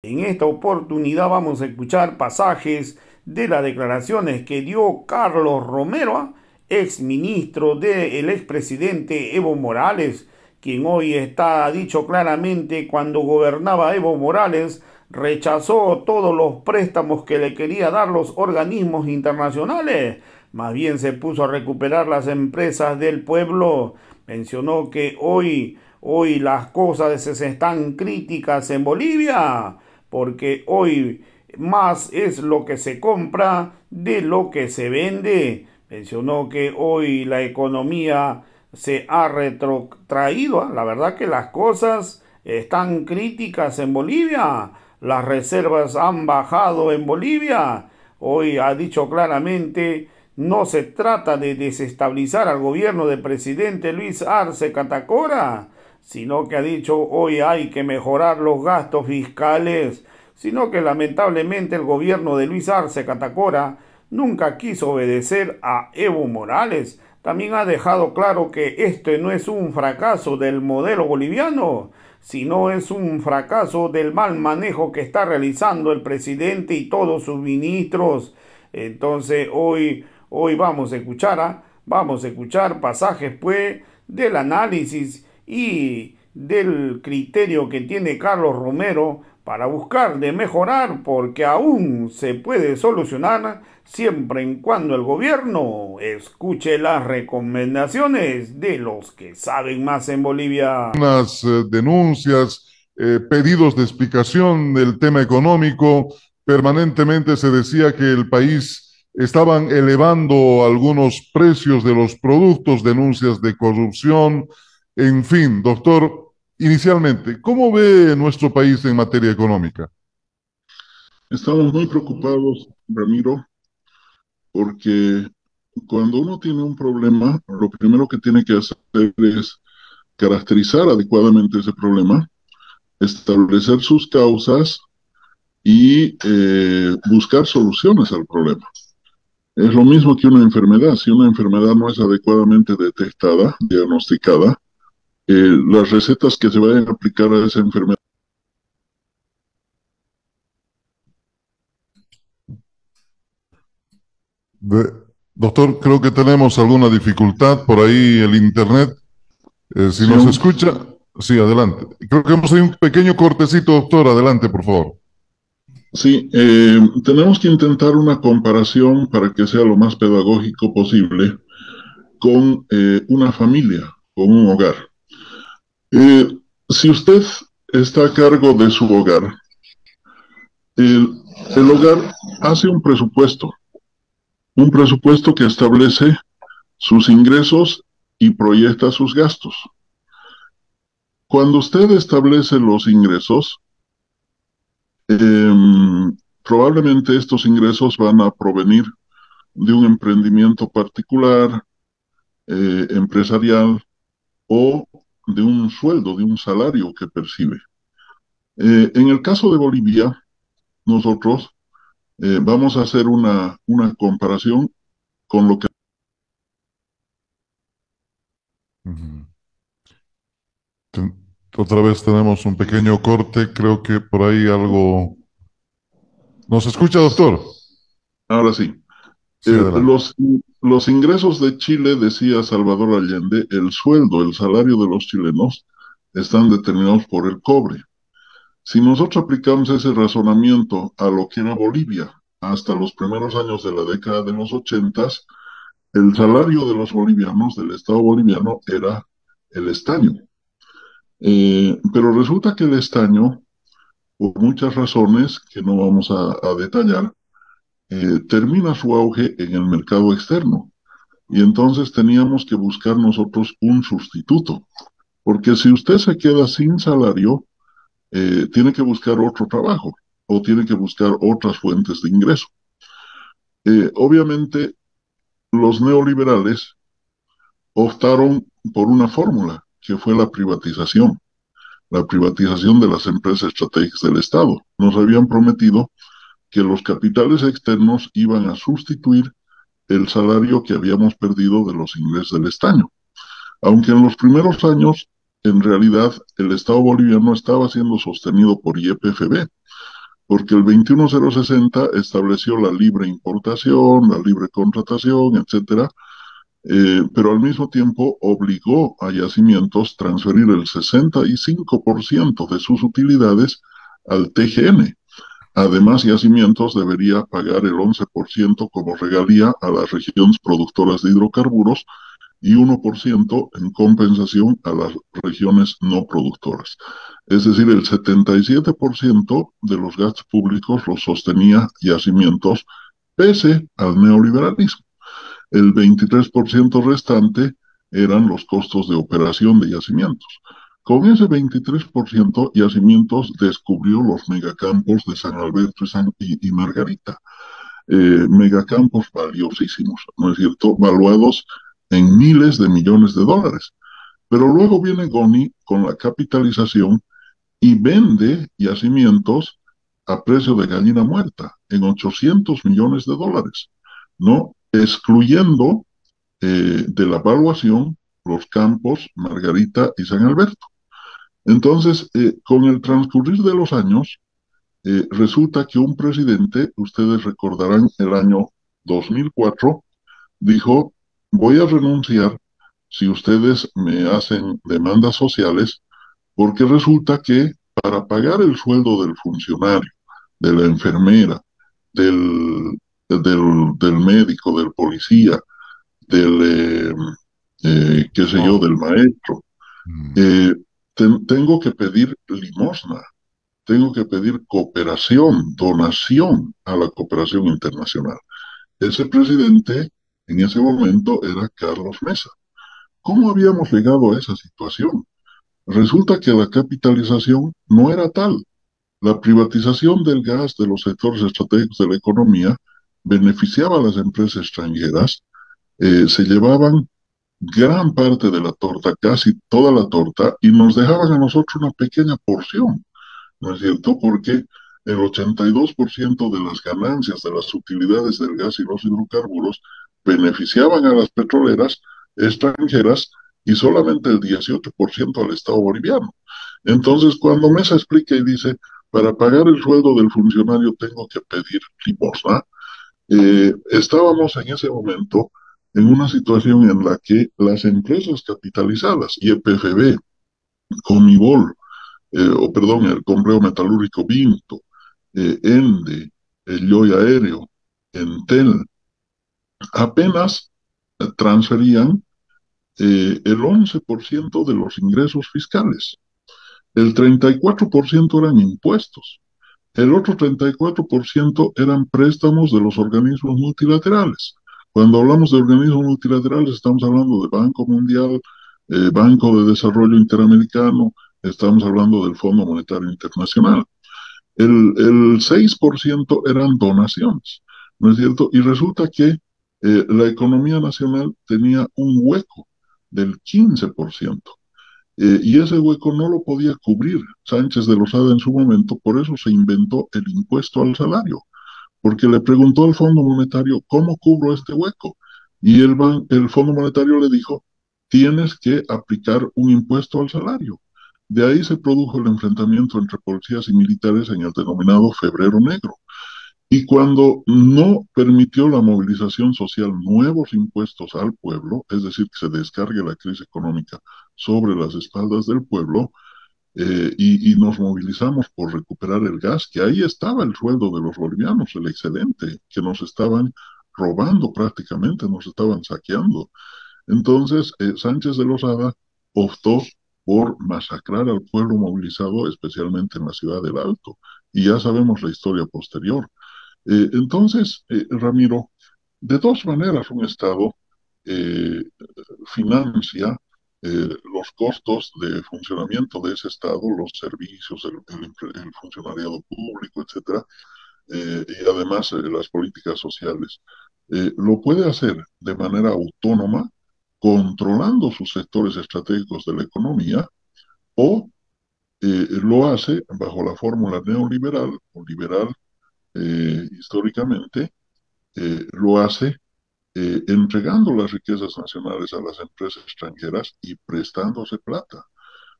En esta oportunidad vamos a escuchar pasajes de las declaraciones que dio Carlos Romero, ex ministro del expresidente Evo Morales, quien hoy ha dicho claramente cuando gobernaba Evo Morales rechazó todos los préstamos que le quería dar los organismos internacionales. Más bien se puso a recuperar las empresas del pueblo. Mencionó que hoy las cosas se están críticas en Bolivia, porque hoy más es lo que se compra de lo que se vende. Mencionó que hoy la economía se ha retrotraído. La verdad que las cosas están críticas en Bolivia. Las reservas han bajado en Bolivia. Hoy ha dicho claramente, no se trata de desestabilizar al gobierno del presidente Luis Arce Catacora, sino que ha dicho hoy hay que mejorar los gastos fiscales, sino que lamentablemente el gobierno de Luis Arce Catacora nunca quiso obedecer a Evo Morales. También ha dejado claro que este no es un fracaso del modelo boliviano, sino es un fracaso del mal manejo que está realizando el presidente y todos sus ministros. Entonces hoy vamos a escuchar pasajes pues del análisis y del criterio que tiene Carlos Romero para buscar de mejorar, porque aún se puede solucionar siempre en cuando el gobierno escuche las recomendaciones de los que saben más en Bolivia. Unas denuncias, pedidos de explicación del tema económico. Permanentemente se decía que el país estaban elevando algunos precios de los productos, denuncias de corrupción, en fin, doctor, inicialmente, ¿cómo ve nuestro país en materia económica? Estamos muy preocupados, Ramiro, porque cuando uno tiene un problema, lo primero que tiene que hacer es caracterizar adecuadamente ese problema, establecer sus causas y buscar soluciones al problema. Es lo mismo que una enfermedad. Si una enfermedad no es adecuadamente detectada, diagnosticada, las recetas que se vayan a aplicar a esa enfermedad. De- Doctor, creo que tenemos alguna dificultad por ahí el internet. Si nos escucha, sí, adelante. Creo que hemos tenido un pequeño cortecito, doctor. Adelante, por favor. Sí, tenemos que intentar una comparación para que sea lo más pedagógico posible con una familia, con un hogar. Eh, si usted está a cargo de su hogar, el hogar hace un presupuesto que establece sus ingresos y proyecta sus gastos. Cuando usted establece los ingresos, probablemente estos ingresos van a provenir de un emprendimiento particular, empresarial o de un sueldo, de un salario que percibe. En el caso de Bolivia, nosotros vamos a hacer una comparación con lo que... Ujú. Ten- Otra vez tenemos un pequeño corte. Creo que por ahí algo. ¿Nos escucha, doctor? Ahora sí, Sí, adelante. los ingresos de Chile, decía Salvador Allende, el sueldo, el salario de los chilenos están determinados por el cobre. Si nosotros aplicamos ese razonamiento a lo que era Bolivia hasta los primeros años de la década de los ochentas, el salario de los bolivianos, del Estado boliviano, era el estaño. Pero resulta que el estaño, por muchas razones que no vamos a detallar, termina su auge en el mercado externo. Y entonces teníamos que buscar nosotros un sustituto. Porque si usted se queda sin salario, tiene que buscar otro trabajo o tiene que buscar otras fuentes de ingreso. Obviamente, los neoliberales optaron por una fórmula, que fue la privatización de las empresas estratégicas del Estado. Nos habían prometido que los capitales externos iban a sustituir el salario que habíamos perdido de los ingresos del estaño. Aunque en los primeros años, en realidad, el Estado boliviano estaba siendo sostenido por YPFB, porque el 21060 estableció la libre importación, la libre contratación, etcétera, pero al mismo tiempo obligó a Yacimientos transferir el 65% de sus utilidades al TGN. Además, Yacimientos debería pagar el 11% como regalía a las regiones productoras de hidrocarburos y 1% en compensación a las regiones no productoras. Es decir, el 77% de los gastos públicos los sostenía Yacimientos pese al neoliberalismo. El 23% restante eran los costos de operación de Yacimientos. Con ese 23%, Yacimientos descubrió los megacampos de San Alberto y Margarita. Megacampos valiosísimos, ¿no es cierto? Valuados en miles de millones de dólares. Pero luego viene Goni con la capitalización y vende Yacimientos a precio de gallina muerta, en 800 millones de dólares, ¿no? Excluyendo de la evaluación los campos Margarita y San Alberto. Entonces, con el transcurrir de los años, resulta que un presidente, ustedes recordarán el año 2004, dijo, voy a renunciar si ustedes me hacen demandas sociales, porque resulta que para pagar el sueldo del funcionario, de la enfermera, del médico, del policía, del, qué sé yo, No. del maestro, Mm. eh, tengo que pedir limosna, tengo que pedir cooperación, donación a la cooperación internacional. Ese presidente en ese momento era Carlos Mesa. ¿Cómo habíamos llegado a esa situación? Resulta que la capitalización no era tal. La privatización del gas de los sectores estratégicos de la economía beneficiaba a las empresas extranjeras, se llevaban gran parte de la torta, casi toda la torta, y nos dejaban a nosotros una pequeña porción, ¿no es cierto? Porque el 82% de las ganancias de las utilidades del gas y los hidrocarburos beneficiaban a las petroleras extranjeras y solamente el 18% al Estado boliviano. Entonces, cuando Mesa explica y dice, para pagar el sueldo del funcionario tengo que pedir limosna, estábamos en ese momento en una situación en la que las empresas capitalizadas, YPFB, Comibol, o perdón, el Compreo Metalúrgico Vinto, ENDE, el Yoy Aéreo, Entel, apenas transferían el 11% de los ingresos fiscales. El 34% eran impuestos. El otro 34% eran préstamos de los organismos multilaterales. Cuando hablamos de organismos multilaterales, estamos hablando de Banco Mundial, Banco de Desarrollo Interamericano, estamos hablando del Fondo Monetario Internacional. El 6% eran donaciones, ¿no es cierto? Y resulta que la economía nacional tenía un hueco del 15%. Y ese hueco no lo podía cubrir Sánchez de Lozada en su momento, por eso se inventó el impuesto al salario, porque le preguntó al Fondo Monetario, ¿cómo cubro este hueco? Y el Fondo Monetario le dijo, tienes que aplicar un impuesto al salario. De ahí se produjo el enfrentamiento entre policías y militares en el denominado Febrero Negro. Y cuando no permitió la movilización social, nuevos impuestos al pueblo, es decir, que se descargue la crisis económica sobre las espaldas del pueblo, y nos movilizamos por recuperar el gas, que ahí estaba el sueldo de los bolivianos, el excedente, que nos estaban robando prácticamente, nos estaban saqueando. Entonces, Sánchez de Lozada optó por masacrar al pueblo movilizado, especialmente en la ciudad del Alto, y ya sabemos la historia posterior. Entonces, Ramiro, de dos maneras un Estado eh, financia los costos de funcionamiento de ese Estado, los servicios, el funcionariado público, etcétera, y además las políticas sociales. Lo puede hacer de manera autónoma, controlando sus sectores estratégicos de la economía, o lo hace bajo la fórmula neoliberal o liberal históricamente, lo hace entregando las riquezas nacionales a las empresas extranjeras y prestándose plata.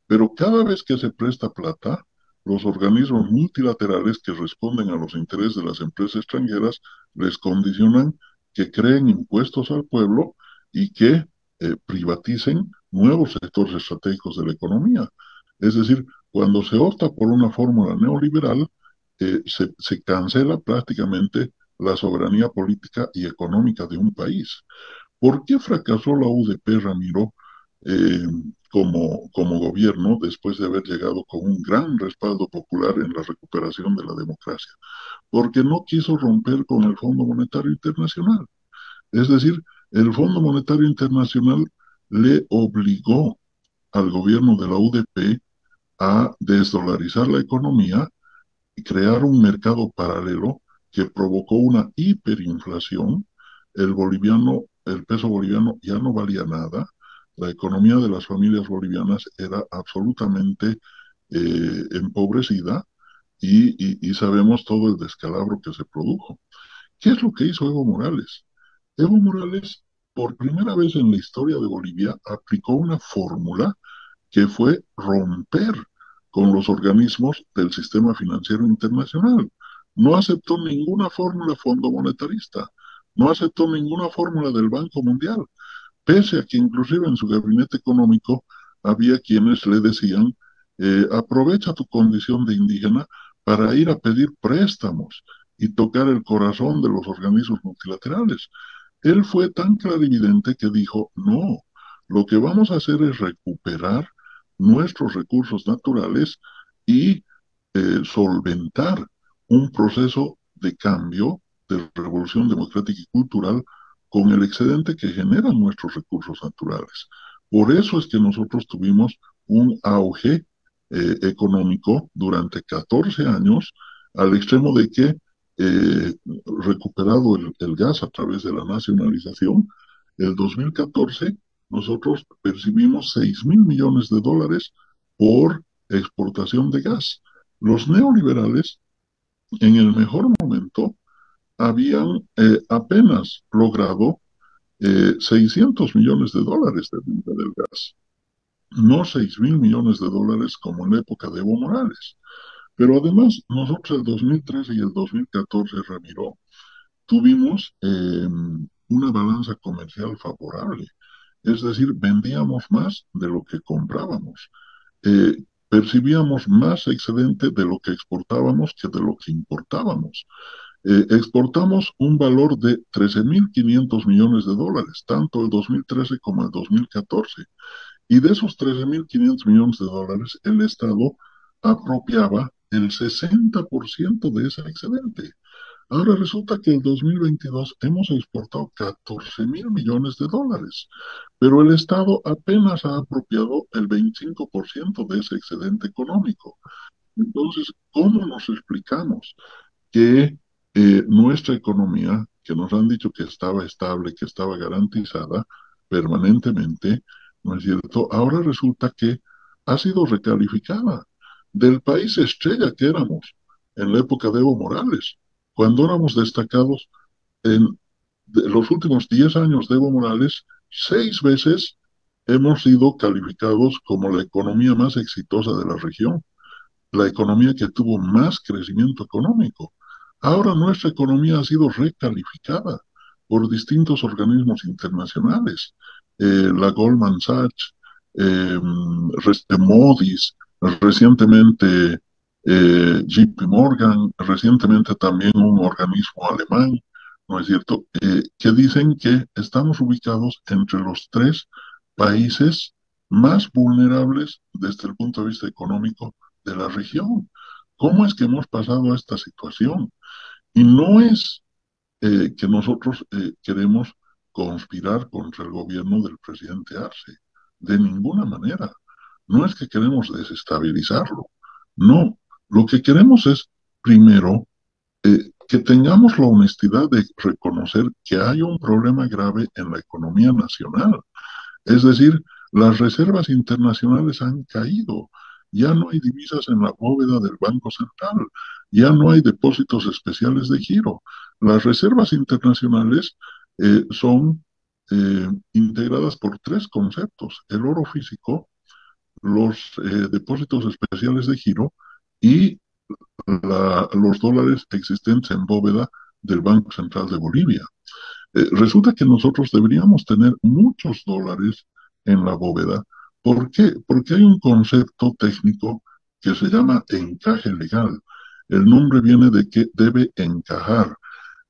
Pero cada vez que se presta plata, los organismos multilaterales que responden a los intereses de las empresas extranjeras les condicionan que creen impuestos al pueblo y que privaticen nuevos sectores estratégicos de la economía. Es decir, cuando se opta por una fórmula neoliberal, se cancela prácticamente la soberanía política y económica de un país. ¿Por qué fracasó la UDP, Ramiro, eh, como gobierno después de haber llegado con un gran respaldo popular en la recuperación de la democracia? Porque no quiso romper con el Fondo Monetario Internacional. Es decir, el Fondo Monetario Internacional le obligó al gobierno de la UDP a desdolarizar la economía y crear un mercado paralelo que provocó una hiperinflación. El peso boliviano ya no valía nada. La economía de las familias bolivianas era absolutamente empobrecida y sabemos todo el descalabro que se produjo. ¿Qué es lo que hizo Evo Morales? Evo Morales, por primera vez en la historia de Bolivia, aplicó una fórmula que fue romper con los organismos del sistema financiero internacional. No aceptó ninguna fórmula fondo monetarista, no aceptó ninguna fórmula del Banco Mundial, pese a que inclusive en su gabinete económico había quienes le decían, aprovecha tu condición de indígena para ir a pedir préstamos y tocar el corazón de los organismos multilaterales. Él fue tan clarividente que dijo, no, lo que vamos a hacer es recuperar nuestros recursos naturales y solventar un proceso de cambio, de revolución democrática y cultural con el excedente que generan nuestros recursos naturales. Por eso es que nosotros tuvimos un auge económico durante 14 años, al extremo de que, recuperado el gas a través de la nacionalización, el 2014 nosotros percibimos 6.000 millones de dólares por exportación de gas. Los neoliberales, en el mejor momento, habían apenas logrado 600 millones de dólares de venta del gas, no 6.000 millones de dólares como en la época de Evo Morales. Pero además, nosotros el 2013 y el 2014, Ramiro, tuvimos una balanza comercial favorable. Es decir, vendíamos más de lo que comprábamos. Percibíamos más excedente de lo que exportábamos que de lo que importábamos. Exportamos un valor de 13.500 millones de dólares, tanto el 2013 como el 2014. Y de esos 13.500 millones de dólares, el Estado apropiaba el 60% de ese excedente. Ahora resulta que en 2022 hemos exportado 14.000 millones de dólares, pero el Estado apenas ha apropiado el 25% de ese excedente económico. Entonces, ¿cómo nos explicamos que nuestra economía, que nos han dicho que estaba estable, que estaba garantizada permanentemente, ¿no es cierto? Ahora resulta que ha sido recalificada del país estrella que éramos en la época de Evo Morales, cuando éramos destacados en los últimos 10 años de Evo Morales, 6 veces hemos sido calificados como la economía más exitosa de la región, la economía que tuvo más crecimiento económico. Ahora nuestra economía ha sido recalificada por distintos organismos internacionales, la Goldman Sachs, Moody's, recientemente JP Morgan, recientemente también un organismo alemán, ¿no es cierto?, que dicen que estamos ubicados entre los 3 países más vulnerables desde el punto de vista económico de la región. ¿Cómo es que hemos pasado a esta situación? Y no es que nosotros queremos conspirar contra el gobierno del presidente Arce, de ninguna manera. No es que queremos desestabilizarlo, no. Lo que queremos es, primero, que tengamos la honestidad de reconocer que hay un problema grave en la economía nacional. Es decir, las reservas internacionales han caído. Ya no hay divisas en la bóveda del Banco Central. Ya no hay depósitos especiales de giro. Las reservas internacionales son integradas por 3 conceptos: el oro físico, los depósitos especiales de giro y los dólares existentes en bóveda del Banco Central de Bolivia. Resulta que nosotros deberíamos tener muchos dólares en la bóveda. ¿Por qué? Porque hay un concepto técnico que se llama encaje legal. El nombre viene de que debe encajar.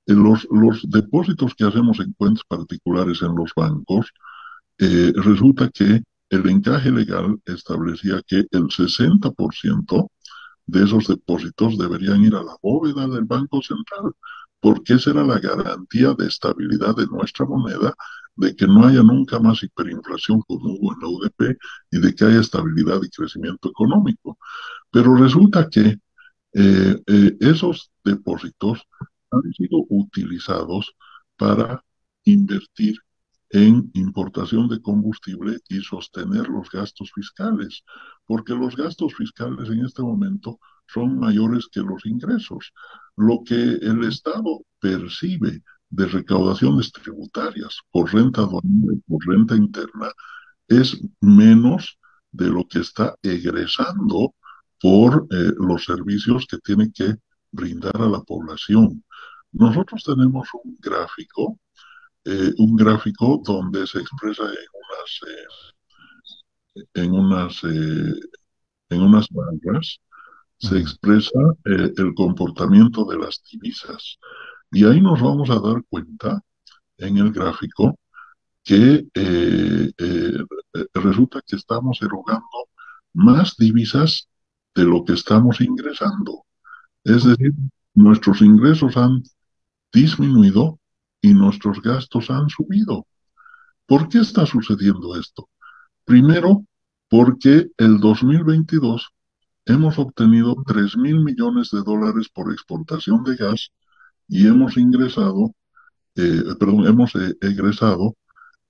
Los depósitos que hacemos en cuentas particulares en los bancos, resulta que el encaje legal establecía que el 60% de esos depósitos deberían ir a la bóveda del Banco Central, porque esa era la garantía de estabilidad de nuestra moneda, de que no haya nunca más hiperinflación como hubo en la UDP y de que haya estabilidad y crecimiento económico. Pero resulta que esos depósitos han sido utilizados para invertir en importación de combustible y sostener los gastos fiscales, porque los gastos fiscales en este momento son mayores que los ingresos. Lo que el Estado percibe de recaudaciones tributarias por renta aduanera y por renta interna es menos de lo que está egresando por los servicios que tiene que brindar a la población. Nosotros tenemos un gráfico donde se expresa en unas, eh, en unas barras, se Ujú. expresa el comportamiento de las divisas. Y ahí nos vamos a dar cuenta en el gráfico que resulta que estamos erogando más divisas de lo que estamos ingresando. Es decir, nuestros ingresos han disminuido y nuestros gastos han subido. ¿Por qué está sucediendo esto? Primero, porque el 2022 hemos obtenido 3.000 millones de dólares por exportación de gas y hemos hemos egresado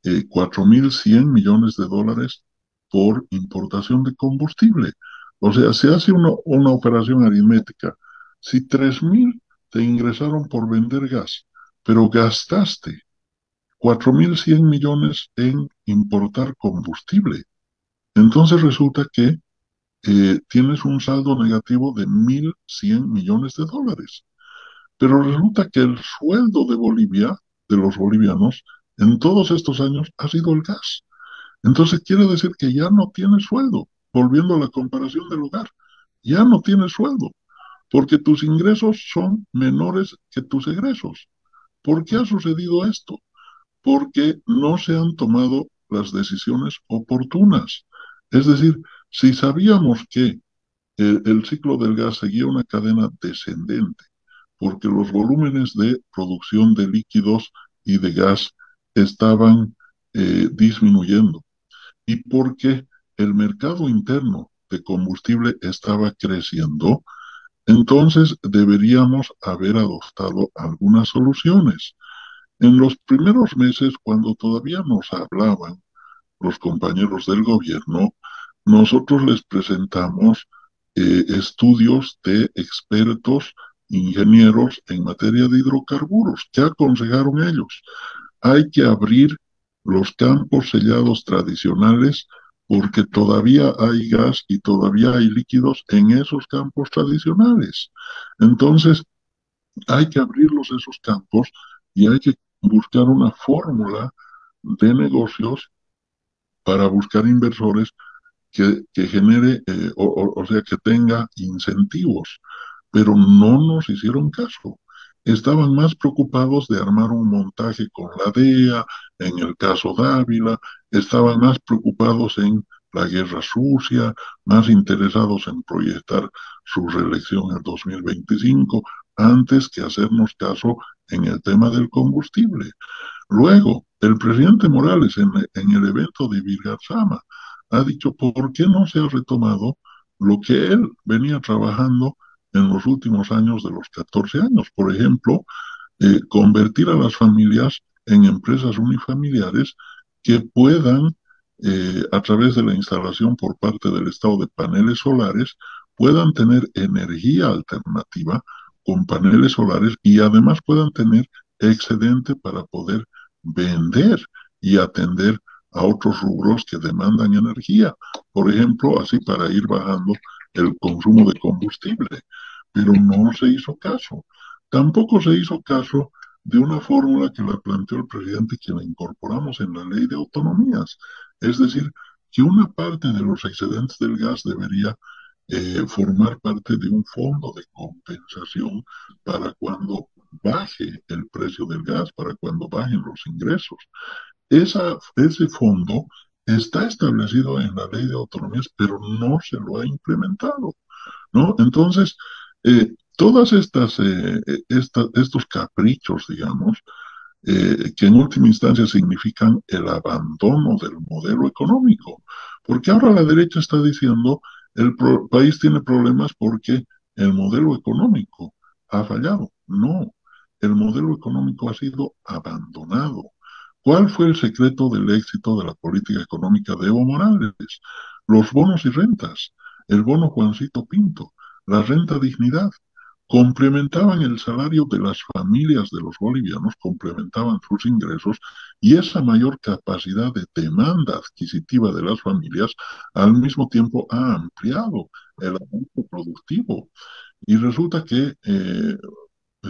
4.100 millones de dólares por importación de combustible. O sea, se hace una operación aritmética. Si 3.000 te ingresaron por vender gas, pero gastaste 4.100 millones en importar combustible, entonces resulta que tienes un saldo negativo de 1.100 millones de dólares. Pero resulta que el sueldo de Bolivia, de los bolivianos, en todos estos años ha sido el gas. Entonces quiere decir que ya no tienes sueldo. Volviendo a la comparación del hogar, ya no tienes sueldo, porque tus ingresos son menores que tus egresos. ¿Por qué ha sucedido esto? Porque no se han tomado las decisiones oportunas. Es decir, si sabíamos que el ciclo del gas seguía una cadena descendente, porque los volúmenes de producción de líquidos y de gas estaban disminuyendo, y porque el mercado interno de combustible estaba creciendo, entonces deberíamos haber adoptado algunas soluciones. En los primeros meses, cuando todavía nos hablaban los compañeros del gobierno, nosotros les presentamos estudios de expertos, ingenieros en materia de hidrocarburos. ¿Qué aconsejaron ellos? Hay que abrir los campos sellados tradicionales porque todavía hay gas y todavía hay líquidos en esos campos tradicionales. Entonces, hay que abrirlos esos campos y hay que buscar una fórmula de negocios para buscar inversores que genere, o sea, que tenga incentivos, pero no nos hicieron caso. Estaban más preocupados de armar un montaje con la DEA, en el caso Dávila, estaban más preocupados en la guerra sucia, más interesados en proyectar su reelección en 2025, antes que hacernos caso en el tema del combustible. Luego, el presidente Morales en el evento de Virgatsama ha dicho por qué no se ha retomado lo que él venía trabajando en los últimos años de los 14 años. Por ejemplo, convertir a las familias en empresas unifamiliares que puedan, a través de la instalación por parte del Estado de paneles solares, puedan tener energía alternativa con paneles solares y además puedan tener excedente para poder vender y atender a otros rubros que demandan energía. Por ejemplo, así para ir bajando el consumo de combustible, pero no se hizo caso. Tampoco se hizo caso de una fórmula que la planteó el presidente y que la incorporamos en la ley de autonomías. Es decir, que una parte de los excedentes del gas debería formar parte de un fondo de compensación para cuando baje el precio del gas, para cuando bajen los ingresos. Ese fondo está establecido en la ley de autonomías, pero no se lo ha implementado, ¿no? Entonces, todas estos caprichos, digamos, que en última instancia significan el abandono del modelo económico, porque ahora la derecha está diciendo país tiene problemas porque el modelo económico ha fallado. No, el modelo económico ha sido abandonado. ¿Cuál fue el secreto del éxito de la política económica de Evo Morales? Los bonos y rentas, el bono Juancito Pinto, la renta dignidad, complementaban el salario de las familias de los bolivianos, complementaban sus ingresos y esa mayor capacidad de demanda adquisitiva de las familias al mismo tiempo ha ampliado el aumento productivo. Y resulta que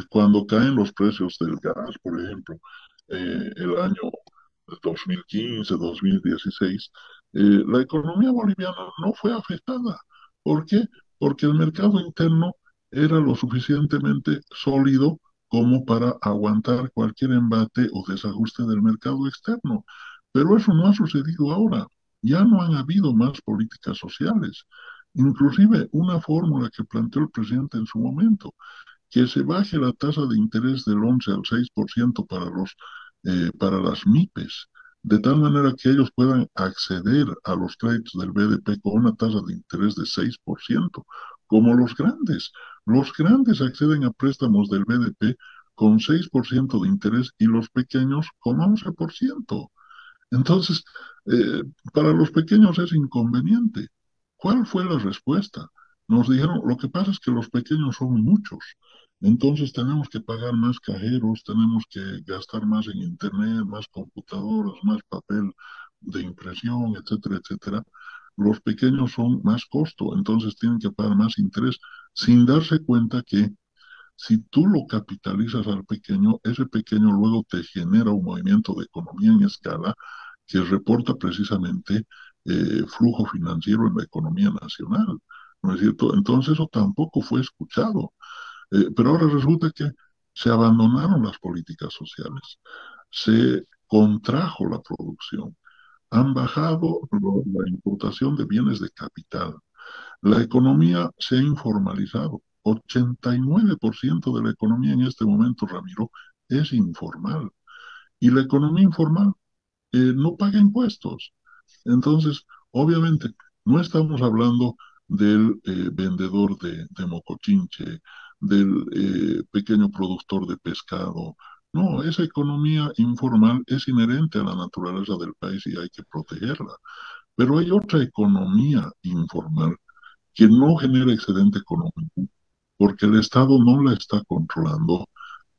cuando caen los precios del gas, por ejemplo, el año 2015, 2016, la economía boliviana no fue afectada. ¿Por qué? Porque el mercado interno era lo suficientemente sólido como para aguantar cualquier embate o desajuste del mercado externo. Pero eso no ha sucedido ahora. Ya no han habido más políticas sociales. Inclusive una fórmula que planteó el presidente en su momento, que se baje la tasa de interés del 11 al 6% para las MIPES, de tal manera que ellos puedan acceder a los créditos del BDP con una tasa de interés de 6%, como los grandes. Los grandes acceden a préstamos del BDP con 6% de interés y los pequeños con 11%. Entonces, eh, para los pequeños es inconveniente. ¿Cuál fue la respuesta? Nos dijeron, lo que pasa es que los pequeños son muchos, entonces tenemos que pagar más cajeros, tenemos que gastar más en internet, más computadoras, más papel de impresión, etcétera, etcétera. Los pequeños son más costo, entonces tienen que pagar más interés, sin darse cuenta que si tú lo capitalizas al pequeño, ese pequeño luego te genera un movimiento de economía en escala que reporta precisamente flujo financiero en la economía nacional, ¿no es cierto? Entonces eso tampoco fue escuchado. Pero ahora resulta que se abandonaron las políticas sociales, se contrajo la producción, han bajado la importación de bienes de capital, la economía se ha informalizado. 89% de la economía en este momento, Ramiro, es informal. Y la economía informal no paga impuestos. Entonces, obviamente, no estamos hablando del vendedor de mocochinche, del pequeño productor de pescado. No, esa economía informal es inherente a la naturaleza del país y hay que protegerla. Pero hay otra economía informal que no genera excedente económico porque el Estado no la está controlando,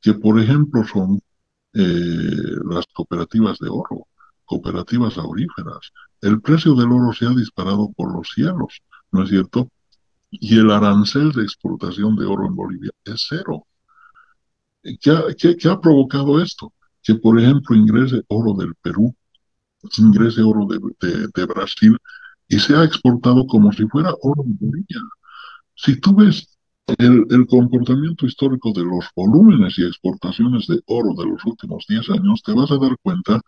que por ejemplo son las cooperativas de oro, cooperativas auríferas. El precio del oro se ha disparado por los cielos, ¿no es cierto? Y el arancel de exportación de oro en Bolivia es cero. ¿Qué ha provocado esto? Que, por ejemplo, ingrese oro del Perú, ingrese oro de Brasil y se ha exportado como si fuera oro de Bolivia. Si tú ves el comportamiento histórico de los volúmenes y exportaciones de oro de los últimos 10 años, te vas a dar cuenta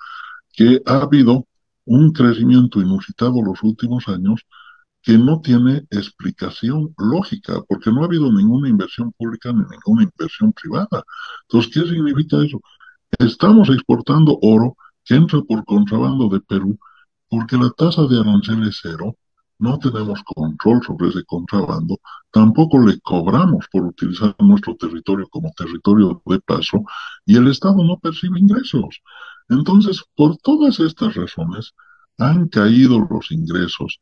que ha habido un crecimiento inusitado los últimos años que no tiene explicación lógica, porque no ha habido ninguna inversión pública ni ninguna inversión privada. Entonces, ¿qué significa eso? Estamos exportando oro que entra por contrabando de Perú porque la tasa de arancel es cero, no tenemos control sobre ese contrabando, tampoco le cobramos por utilizar nuestro territorio como territorio de paso y el Estado no percibe ingresos. Entonces, por todas estas razones, han caído los ingresos,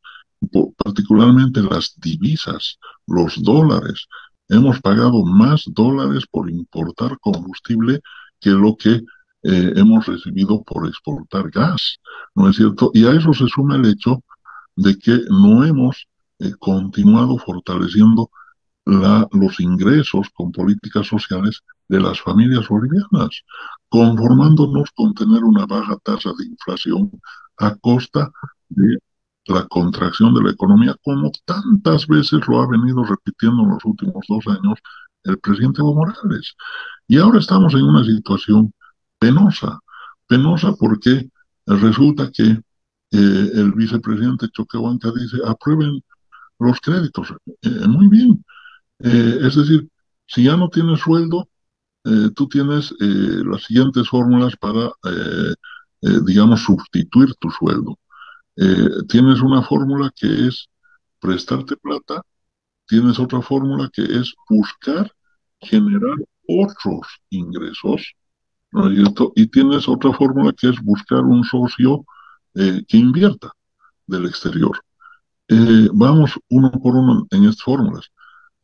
particularmente las divisas, los dólares. Hemos pagado más dólares por importar combustible que lo que hemos recibido por exportar gas, ¿no es cierto? Y a eso se suma el hecho de que no hemos continuado fortaleciendo los ingresos con políticas sociales de las familias bolivianas, conformándonos con tener una baja tasa de inflación a costa de la contracción de la economía, como tantas veces lo ha venido repitiendo en los últimos 2 años el presidente Evo Morales. Y ahora estamos en una situación penosa, penosa porque resulta que el vicepresidente Choquehuanca dice, aprueben los créditos. Muy bien. Es decir, si ya no tienes sueldo, tú tienes las siguientes fórmulas para, digamos, sustituir tu sueldo. Tienes una fórmula que es prestarte plata, tienes otra fórmula que es buscar generar otros ingresos, ¿no es cierto? Y tienes otra fórmula que es buscar un socio que invierta del exterior. Vamos uno por uno en estas fórmulas.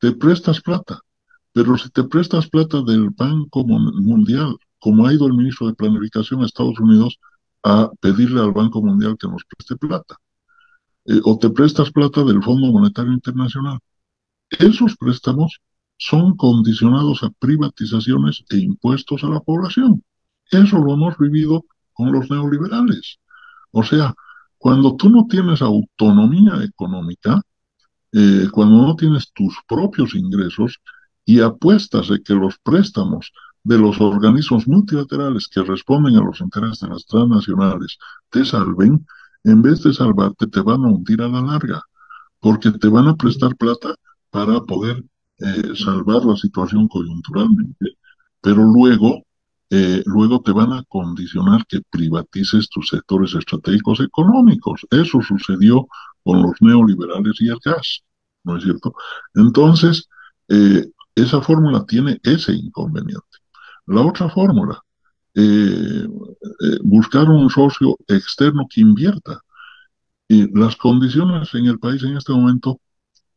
Te prestas plata, pero si te prestas plata del Banco Mundial, como ha ido el ministro de Planificación a Estados Unidos a pedirle al Banco Mundial que nos preste plata, o te prestas plata del Fondo Monetario Internacional, esos préstamos son condicionados a privatizaciones e impuestos a la población. Eso lo hemos vivido con los neoliberales. O sea, cuando tú no tienes autonomía económica, cuando no tienes tus propios ingresos y apuestas de que los préstamos de los organismos multilaterales que responden a los intereses de las transnacionales te salven, en vez de salvarte, te van a hundir a la larga, porque te van a prestar plata para poder salvar la situación coyunturalmente, pero luego te van a condicionar que privatices tus sectores estratégicos económicos. Eso sucedió con los neoliberales y el gas, ¿no es cierto? Entonces, esa fórmula tiene ese inconveniente. La otra fórmula, buscar un socio externo que invierta. Y las condiciones en el país en este momento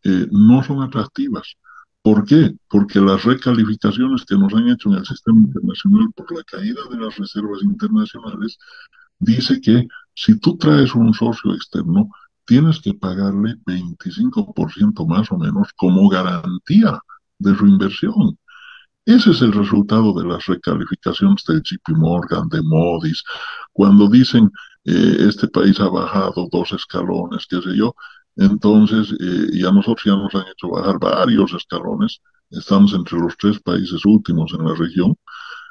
no son atractivas. ¿Por qué? Porque las recalificaciones que nos han hecho en el sistema internacional por la caída de las reservas internacionales dice que si tú traes un socio externo, tienes que pagarle 25% más o menos como garantía de su inversión. Ese es el resultado de las recalificaciones de JP Morgan, de Moody's, cuando dicen este país ha bajado 2 escalones, qué sé yo, entonces y a nosotros ya nos han hecho bajar varios escalones, estamos entre los 3 países últimos en la región,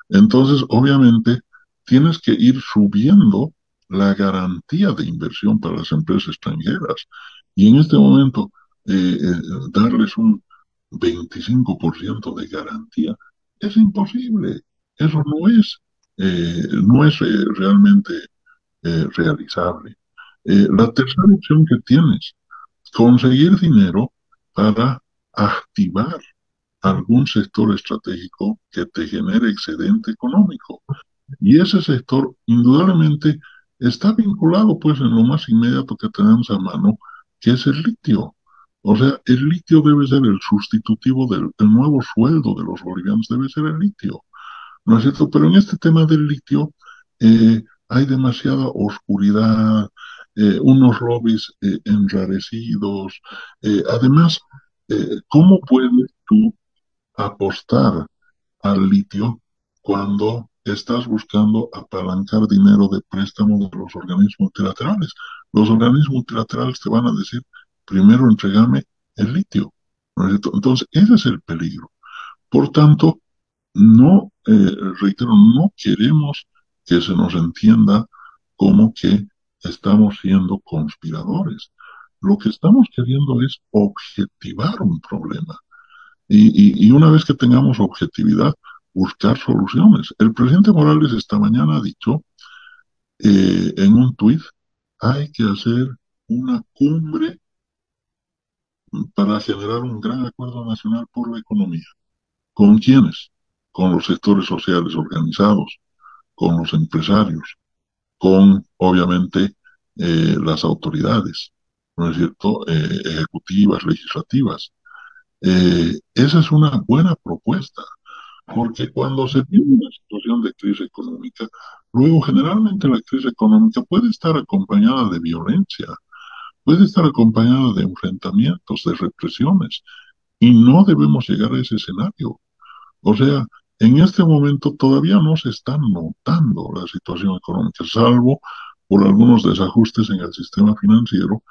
entonces obviamente tienes que ir subiendo la garantía de inversión para las empresas extranjeras y en este momento darles un 25% de garantía es imposible. Eso no es realmente realizable. La tercera opción que tienes, conseguir dinero para activar algún sector estratégico que te genere excedente económico. Y ese sector indudablemente está vinculado pues en lo más inmediato que tenemos a mano, que es el litio. O sea, el litio debe ser el sustitutivo el nuevo sueldo de los bolivianos, debe ser el litio. ¿No es cierto? Pero en este tema del litio hay demasiada oscuridad, unos lobbies enrarecidos. Además, ¿cómo puedes tú apostar al litio cuando estás buscando apalancar dinero de préstamo de los organismos multilaterales? Los organismos multilaterales te van a decir, primero entregame el litio, ¿no es cierto? Entonces, ese es el peligro. Por tanto, no, reitero, no queremos que se nos entienda como que estamos siendo conspiradores. Lo que estamos queriendo es objetivar un problema. Y una vez que tengamos objetividad, buscar soluciones. El presidente Morales esta mañana ha dicho en un tuit, hay que hacer una cumbre para generar un gran acuerdo nacional por la economía. ¿Con quiénes? Con los sectores sociales organizados, con los empresarios, con, obviamente, las autoridades, ¿no es cierto?, ejecutivas, legislativas. Esa es una buena propuesta, porque cuando se tiene una situación de crisis económica, luego generalmente la crisis económica puede estar acompañada de violencia, puede estar acompañada de enfrentamientos, de represiones, y no debemos llegar a ese escenario. O sea, en este momento todavía no se está notando la situación económica, salvo por algunos desajustes en el sistema financiero,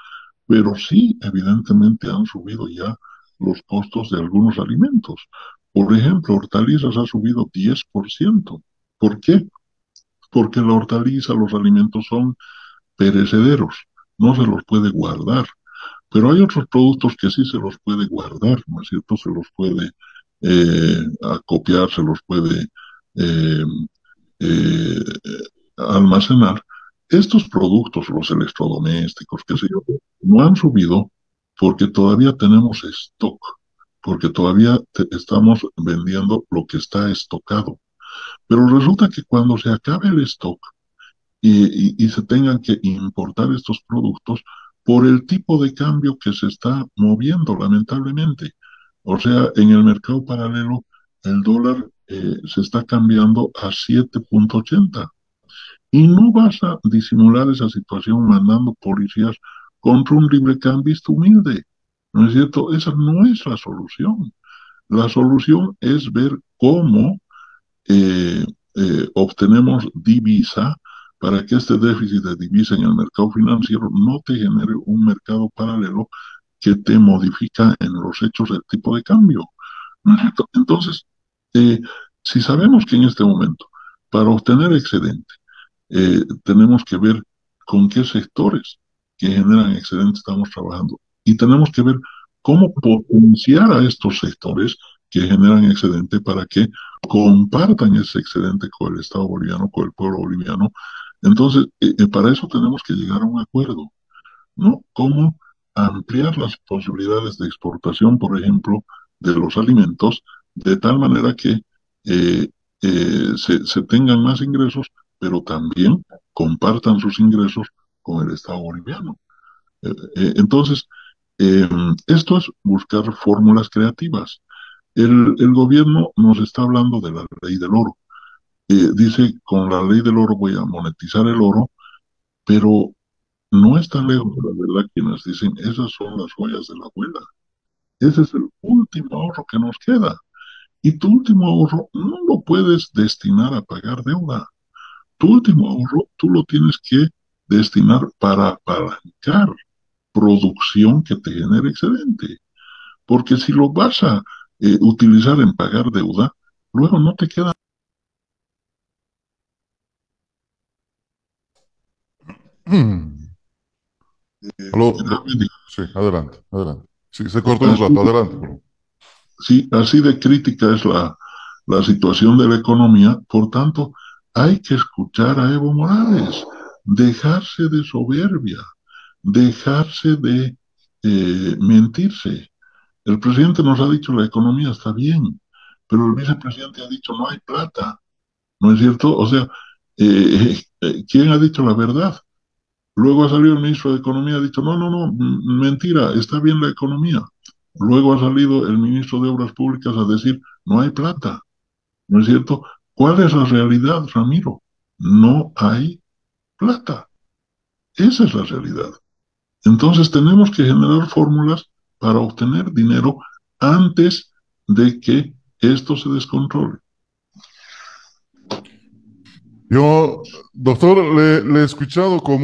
pero sí, evidentemente han subido ya los costos de algunos alimentos. Por ejemplo, hortalizas ha subido 10%. ¿Por qué? Porque la hortaliza, los alimentos son perecederos, no se los puede guardar. Pero hay otros productos que sí se los puede guardar, ¿no es cierto? Se los puede acopiar, se los puede eh, eh, almacenar. Estos productos, los electrodomésticos, qué sé yo, no han subido porque todavía tenemos stock, porque todavía estamos vendiendo lo que está estocado. Pero resulta que cuando se acabe el stock, y se tengan que importar estos productos por el tipo de cambio que se está moviendo, lamentablemente. O sea, en el mercado paralelo, el dólar se está cambiando a 7,80. Y no vas a disimular esa situación mandando policías contra un librecambista humilde. ¿No es cierto? Esa no es la solución. La solución es ver cómo eh, obtenemos divisa para que este déficit de divisa en el mercado financiero no te genere un mercado paralelo que te modifica en los hechos del tipo de cambio. ¿No es cierto? Entonces, eh, si sabemos que en este momento, para obtener excedente, tenemos que ver con qué sectores que generan excedente estamos trabajando y tenemos que ver cómo potenciar a estos sectores que generan excedente para que compartan ese excedente con el Estado boliviano, con el pueblo boliviano. Entonces, para eso tenemos que llegar a un acuerdo, ¿no? Cómo ampliar las posibilidades de exportación, por ejemplo, de los alimentos, de tal manera que se tengan más ingresos, pero también compartan sus ingresos con el Estado boliviano. Entonces, eh, esto es buscar fórmulas creativas. El gobierno nos está hablando de la ley del oro. Dice, con la ley del oro voy a monetizar el oro, pero no está lejos de la verdad quienes dicen, esas son las joyas de la abuela. Ese es el último ahorro que nos queda. Y tu último ahorro no lo puedes destinar a pagar deuda. Tu último ahorro tú lo tienes que destinar para apalancar producción que te genere excedente. Porque si lo vas a utilizar en pagar deuda, luego no te queda. Aló, grave. sí, adelante, adelante. Sí, se cortó un rato, adelante, por favor. Sí, así de crítica es la situación de la economía. Por tanto, hay que escuchar a Evo Morales, dejarse de soberbia, dejarse de mentirse. El presidente nos ha dicho la economía está bien, pero el vicepresidente ha dicho no hay plata, ¿no es cierto? O sea, ¿quién ha dicho la verdad? Luego ha salido el ministro de Economía y ha dicho, no, no, no, mentira, está bien la economía. Luego ha salido el ministro de Obras Públicas a decir, no hay plata, ¿no es cierto? ¿Cuál es la realidad, Ramiro? No hay plata. Esa es la realidad. Entonces tenemos que generar fórmulas para obtener dinero antes de que esto se descontrole. Yo, doctor, le he escuchado como